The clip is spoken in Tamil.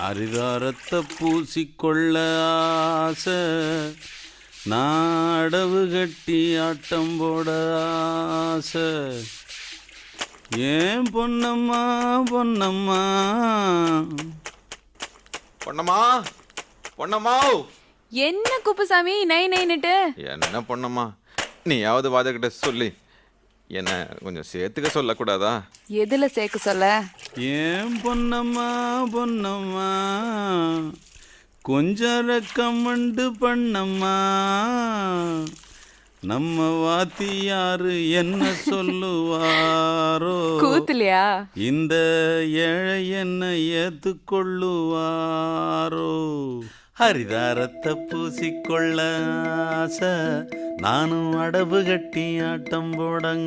அரிதாரத்தை பூசிக்கொள்ள ஆசை, நாடவு கட்டி ஆட்டம் போட ஆசை. ஏன் பொன்னம்மா பொன்னம்மா பொன்னம்மா பொன்னம்மா. என்ன குப்புசாமி நை நைன்னுட்டு? என்ன பொன்னம்மா, நீயாவது வாதகிட்ட சொல்லி என்ன கொஞ்சம் சேர்த்துக்க சொல்லக்கூடாதா? எதுல சேர்க்க சொல்ல? ஏன் பொன்னம்மா பொன்னம்மா கொஞ்சம் ரெக்கமெண்டு பண்ணம்மா. நம்ம வாத்தியாரு என்ன சொல்லுவாரோ, கூத்துலையா? இந்த ஏழை என்ன ஏத்துக்கொள்ளுவாரோ. ஹரிதாரத்தை பூசிக்கொள்ள ஆசை, நானும் அடவு கட்டி ஆட்டம் போடங்க.